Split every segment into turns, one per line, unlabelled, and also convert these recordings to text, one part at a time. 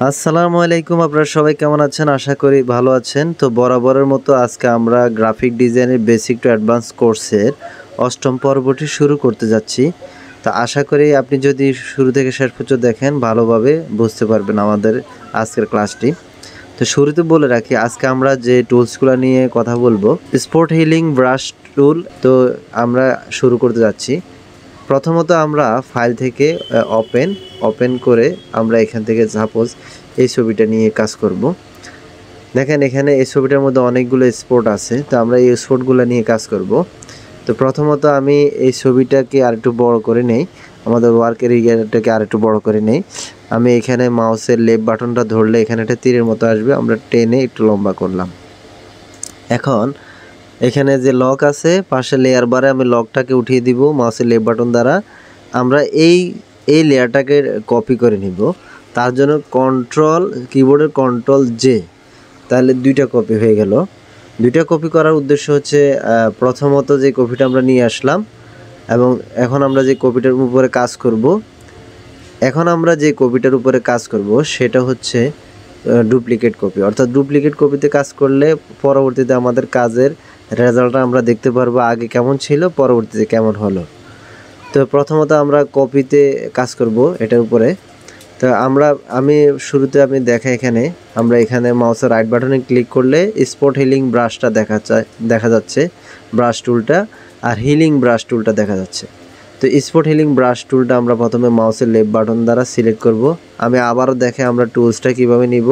আসসালামু আলাইকুম, আপনারা সবাই কেমন আছেন? আশা করি ভালো আছেন। তো বরাবরের মতো আজকে আমরা গ্রাফিক ডিজাইনের বেসিক টু অ্যাডভান্স কোর্সের ৮ম পর্বটি শুরু করতে যাচ্ছি। তো আশা করি আপনি যদি শুরু থেকে শেষ পর্যন্ত দেখেন ভালোভাবে বুঝতে পারবেন আমাদের আজকের ক্লাসটি। তো শুরুতে বলে রাখি, আজকে আমরা যে টুলসগুলো নিয়ে কথা বলবো, স্পট হিলিং ব্রাশ টুল। তো আমরা শুরু করতে যাচ্ছি। প্রথমত আমরা ফাইল থেকে ওপেন করে আমরা এখান থেকে সাপোজ এই ছবিটা নিয়ে কাজ করব। দেখেন এখানে এই ছবিটার মধ্যে অনেকগুলো স্পট আছে, তো আমরা এই স্পটগুলো নিয়ে কাজ করব। তো প্রথমত আমি এই ছবিটাকে আরেকটু বড় করে নেই, আমাদের ওয়ার্ক এরিয়াটাকে আরেকটু বড় করে নেই। আমি এখানে মাউসের লেফট বাটনটা ধরলে এখানে একটা তীরের মতো আসবে, আমরা টেনে একটু লম্বা করলাম। এখন এখানে যে লক আছে পাশে লেয়ার বারে আমি লকটাকে উঠিয়ে দিব মাউসের লেফট বাটন দ্বারা। আমরা এই লেয়ারটাকে কপি করে নিব। তার জন্য কিবোর্ডের কন্ট্রোল জে, তাহলে দুইটা কপি হয়ে গেল। দুইটা কপি করার উদ্দেশ্য হচ্ছে প্রথমত যে কপিটা আমরা নিয়ে আসলাম এবং এখন আমরা যে কপিটার উপরে কাজ করব সেটা হচ্ছে ডুপ্লিকেট কপি। অর্থাৎ ডুপ্লিকেট কপিতে কাজ করলে পরবর্তীতে আমাদের কাজের রেজাল্টটা আমরা দেখতে পারবো আগে কেমন ছিল, পরবর্তীতে কেমন হলো। তো প্রথমত আমরা কপিতে কাজ করব এটার উপরে। তো আমি শুরুতে দেখাই, আমরা এখানে মাউসের রাইট বাটনে ক্লিক করলে স্পট হিলিং ব্রাশটা দেখা যাচ্ছে, ব্রাশ টুলটা, আর হিলিং ব্রাশ টুলটা দেখা যাচ্ছে। তো স্পট হিলিং ব্রাশ টুলটা আমরা প্রথমে মাউসের লেফট বাটন দ্বারা সিলেক্ট করব। আমি আবারও দেখে আমরা টুলসটা কিভাবে নিব।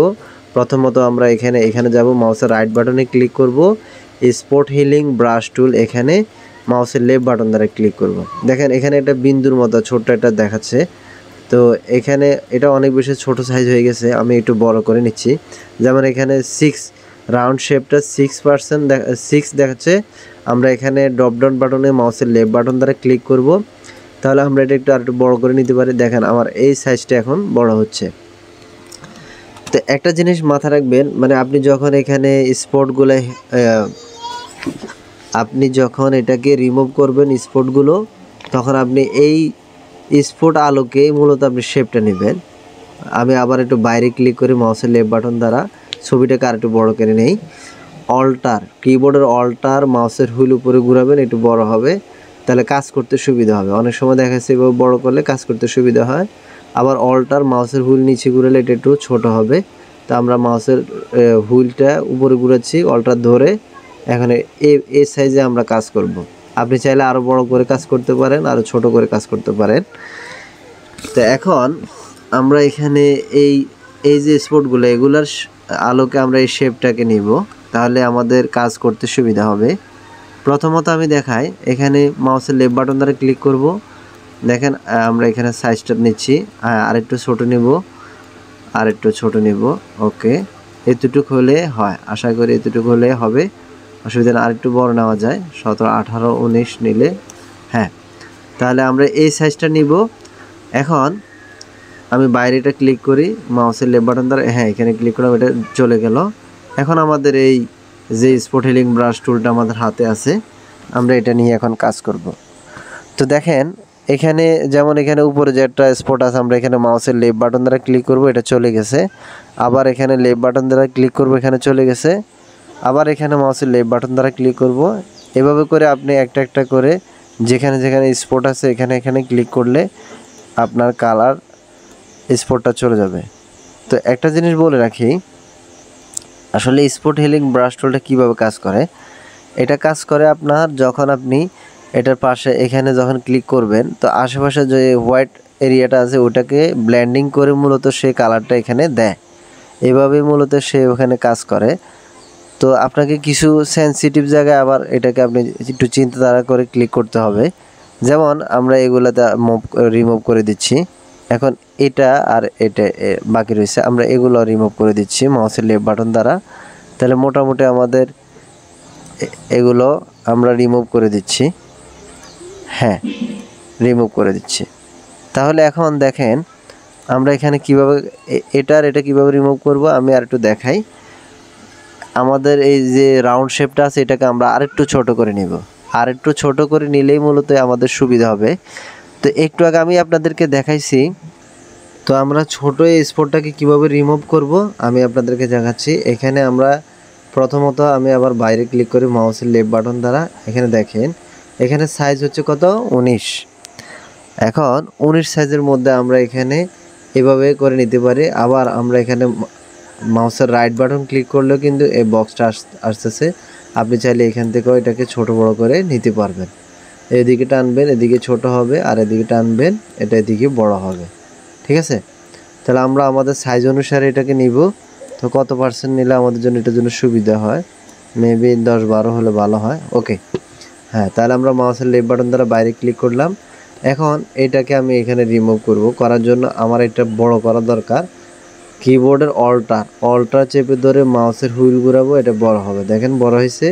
প্রথমত আমরা এখানে যাব, মাউসের রাইট বাটনে ক্লিক করব, স্পট হিলিং ব্রাশ টুল, এখানে মাউসের লেফট বাটন দ্বারা ক্লিক করব। দেখেন এখানে একটা বিন্দুর মতো ছোট্ট একটা দেখাচ্ছে। তো এখানে এটা অনেক বেশি ছোট সাইজ হয়ে গেছে, আমি একটু বড় করে নিচ্ছি। যেমন এখানে 6 রাউন্ড শেপটা 6 দেখাচ্ছে। আমরা এখানে ড্রপ ডাউন বাটনে মাউসের লেফট বাটন দ্বারা ক্লিক করব, তাহলে আমরা এটা আরেকটু বড় করে নিতে পারি। দেখেন আমার এই সাইজটা এখন বড় হচ্ছে। তো একটা জিনিস মাথায় রাখবেন, মানে আপনি যখন এটাকে রিমুভ করবেন স্পটগুলো, তখন আপনি এই স্পট আলোকে মূলত আপনি শেপটা নেবেন। আমি আবার একটু বাইরে ক্লিক করে মাউসের লেফট বাটন দ্বারা ছবিটাকে আর একটু বড় করে নেই। কিবোর্ডের অল্টার মাউসের হুইল উপরে ঘুরাবেন, একটু বড় হবে, তাহলে কাজ করতে সুবিধা হবে। অনেক সময় দেখা যাচ্ছে এভাবে বড় করলে কাজ করতে সুবিধা হয়। আবার অল্টার মাউসের হুইল নিচে ঘুরালে এটা একটু ছোট হবে। তো আমরা মাউসের হুইলটা উপরে ঘুরাচ্ছি, অল্টার ধরে এখন এই সাইজে আমরা কাজ করব। আপনি চাইলে আরও বড় করে কাজ করতে পারেন, আরও ছোট করে কাজ করতে পারেন। তো এখন আমরা এখানে এই যে স্পটগুলো, এগুলার আলোকে আমরা এই শেপটাকে নিব, তাহলে আমাদের কাজ করতে সুবিধা হবে। প্রথমত আমি দেখাই, এখানে মাউসের লেফট বাটন দ্বারা ক্লিক করব। দেখেন আমরা এখানে সাইজটা নিচ্ছি, আরেকটু ছোট নিব। ওকে, এতটুকু হলে হয়, আশা করি এতটুকু হলে হবে, অসুবিধা না। আরেকটু বড় নেওয়া যায়, 17, 18, 19 নিলে, হ্যাঁ, তাহলে আমরা এই সাইজটা নিব। এখন আমি বাইরেটা ক্লিক করি মাউসের লেফট বাটন দ্বারা, হ্যাঁ এখানে ক্লিক করলাম, এটা চলে গেল। এখন আমাদের এই যে স্পট হিলিং ব্রাশ টুলটা আমাদের হাতে আছে, আমরা এটা নিয়ে এখন কাজ করব। তো দেখেন এখানে এখানে উপরে যে একটা স্পট আছে, আমরা এখানে মাউসের লেফট বাটন দ্বারা ক্লিক করব, এটা চলে গেছে। আবার এখানে লেফট বাটন দ্বারা ক্লিক করব, এখানে চলে গেছে। আবার এখানে মাউসের লেফট বাটন দ্বারা ক্লিক করব। এভাবে করে আপনি একটা করে যেখানে স্পট আছে এখানে ক্লিক করলে আপনার কালার স্পটটা চলে যাবে। তো একটা জিনিস বলে রাখি, আসলে স্পট হিলিং ব্রাশ টুলটা কীভাবে কাজ করে, এটা কাজ করে আপনার যখন আপনি এটার পাশে এখানে যখন ক্লিক করবেন, তো আশেপাশে যে হোয়াইট এরিয়াটা আছে ওটাকে ব্লেন্ডিং করে মূলত সে কালারটা এখানে দেয়। এভাবেই মূলত সে ওখানে কাজ করে। তো আপনাকে কিছু সেন্সিটিভ জায়গায় আবার এটাকে আপনি একটু চিন্তাধারা করে ক্লিক করতে হবে। যেমন আমরা এগুলোতে রিমুভ করে দিচ্ছি। এখন এটা আর এটা বাকি রয়েছে, আমরা এগুলো রিমুভ করে দিচ্ছি মাউসের লেফট বাটন দ্বারা। তাহলে মোটামুটি আমাদের এগুলো আমরা রিমুভ করে দিচ্ছি, হ্যাঁ রিমুভ করে দিচ্ছি। তাহলে এখন দেখেন আমরা এখানে কিভাবে এটা কিভাবে রিমুভ করব আমি আর একটু দেখাই। আমাদের এই যে রাউন্ড শেপটা আছে এটাকে আমরা আরেকটু ছোট করে নিব, আরেকটু ছোট করে নিলেই মূলত আমাদের সুবিধা হবে। তো একটু আগে আমি আপনাদেরকে দেখাইছি, তো তো আমরা ছোট এই স্পটটাকে কিভাবে রিমুভ করব আমি আপনাদেরকে দেখাচ্ছি। এখানে আমরা প্রথমত আমি আবার বাইরে ক্লিক করি মাউসের লেফট বাটন দ্বারা। এখানে দেখেন এখানে সাইজ হচ্ছে কত 19। এখন 19 সাইজের মধ্যে আমরা এখানে এভাবে করে নিতে পারি। আবার আমরা এখানে মাউসের রাইট বাটন ক্লিক করলেও কিন্তু এই বক্সটা আসতেছে। আপনি চাইলে এখান থেকেও এটাকে ছোট বড় করে নিতে পারবেন। এদিকে টানবেন এদিকে ছোট হবে, আর এদিকে টানবেন এটা এদিকে বড় হবে। ঠিক আছে, তাহলে আমরা আমাদের সাইজ অনুসারে এটাকে নিব। তো কত পার্সেন্ট নিলে আমাদের জন্য এটার জন্য সুবিধা হয়, মেবি 10-12 হলে ভালো হয়। ওকে, হ্যাঁ, তাহলে আমরা মাউসের লেফট বাটন দ্বারা বাইরে ক্লিক করলাম। এখন এটাকে আমি এখানে রিমুভ করব। করার জন্য আমার এটা বড় করা দরকার। কিবোর্ডের অল্টার চেপে ধরে মাউসের হুইল ঘুরাবো, এটা বড় হবে। দেখেন বড় হয়েছে।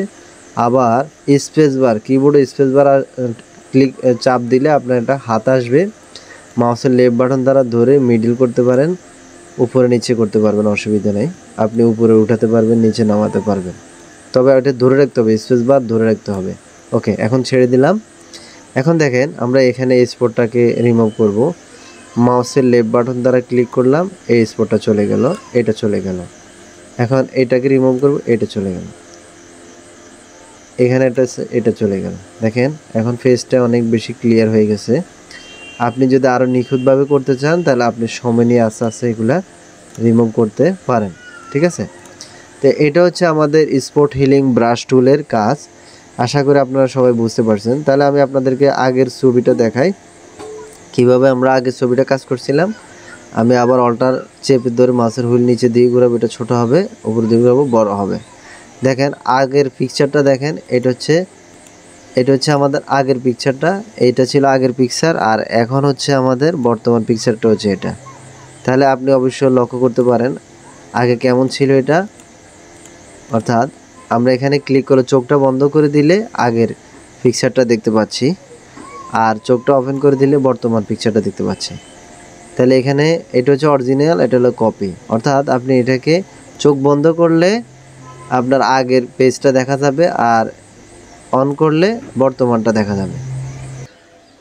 আবার স্পেস বার, কিবোর্ডে স্পেস বার ক্লিক চাপ দিলে আপনার এটা হাত আসবে। মাউসের লেফট বাটন দ্বারা ধরে মিডল করতে পারেন, উপরে নিচে করতে পারবেন, অসুবিধা নেই। আপনি উপরে উঠাতে পারবেন, নিচে নামাতে পারবেন, তবে এটা ধরে রাখতে হবে, স্পেস বার ধরে রাখতে হবে। ওকে, এখন ছেড়ে দিলাম। এখন দেখেন আমরা এখানে এই স্পটটাকে রিমুভ করব। মাউসের লেফট বাটন দ্বারা ক্লিক করলাম, এই স্পটটা চলে গেল, এটা চলে গেল। এখন এটাকে রিমুভ করব, এটা চলে গেল। এখানে এটা চলে গেল। দেখেন এখন ফেসটা অনেক বেশি ক্লিয়ার হয়ে গেছে। আপনি যদি আরও নিখুঁতভাবে করতে চান তাহলে আপনি সময় নিয়ে আস্তে আস্তে এগুলা রিমুভ করতে পারেন। ঠিক আছে, তো এটা হচ্ছে আমাদের স্পট হিলিং ব্রাশ টুলের কাজ। আশা করি আপনারা সবাই বুঝতে পারছেন। তাহলে আমি আপনাদেরকে আগের ছবিটা দেখাই, কিভাবে আমরা আগের ছবিটা কাজ করছিলাম। আমি আবার অল্টার চেপে ধরে মাউসের হুইল নিচে দিয়ে ঘুরাবো, এটা ছোটো হবে, উপর দিয়ে ঘুরাবো বড় হবে। দেখেন আগের পিকচারটা দেখেন, এটা হচ্ছে আমাদের আগের পিকচারটা, এইটা ছিল আগের পিকচার, আর এখন হচ্ছে আমাদের বর্তমান পিকচারটা হচ্ছে এটা। তাহলে আপনি অবশ্যই লক্ষ্য করতে পারেন আগে কেমন ছিল এটা। অর্থাৎ আমরা এখানে ক্লিক করে চোখটা বন্ধ করে দিলে আগের পিকচারটা দেখতে পাচ্ছি, আর চোখটা ওপেন করে দিলে বর্তমান পিকচারটা দেখতে পাচ্ছি। তাহলে এখানে এটা হচ্ছে অরিজিনাল, এটা হলো কপি। অর্থাৎ আপনি এটাকে চোখ বন্ধ করলে আপনার আগের পেজটা দেখা যাবে, আর অন করলে বর্তমানটা দেখা যাবে।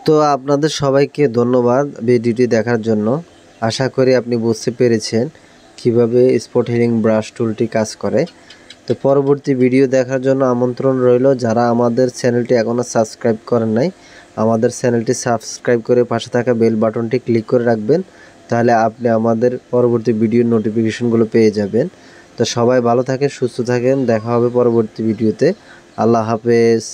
তো আপনাদের সবাইকে ধন্যবাদ ভিডিওটি দেখার জন্য। আশা করি আপনি বুঝতে পেরেছেন কিভাবে স্পট হিলিং ব্রাশ টুলটি কাজ করে। তো পরবর্তী ভিডিও দেখার জন্য আমন্ত্রণ রইল। যারা আমাদের চ্যানেলটি এখনও সাবস্ক্রাইব করেন নাই, আমাদের চ্যানেলটি সাবস্ক্রাইব করে পাশে থাকা বেল বাটনটি ক্লিক করে রাখবেন, তাহলে আপনি আমাদের পরবর্তী ভিডিওর নোটিফিকেশনগুলো পেয়ে যাবেন। তো সবাই ভালো থাকেন, সুস্থ থাকেন, দেখা হবে পরবর্তী ভিডিওতে। আল্লাহ হাফেজ।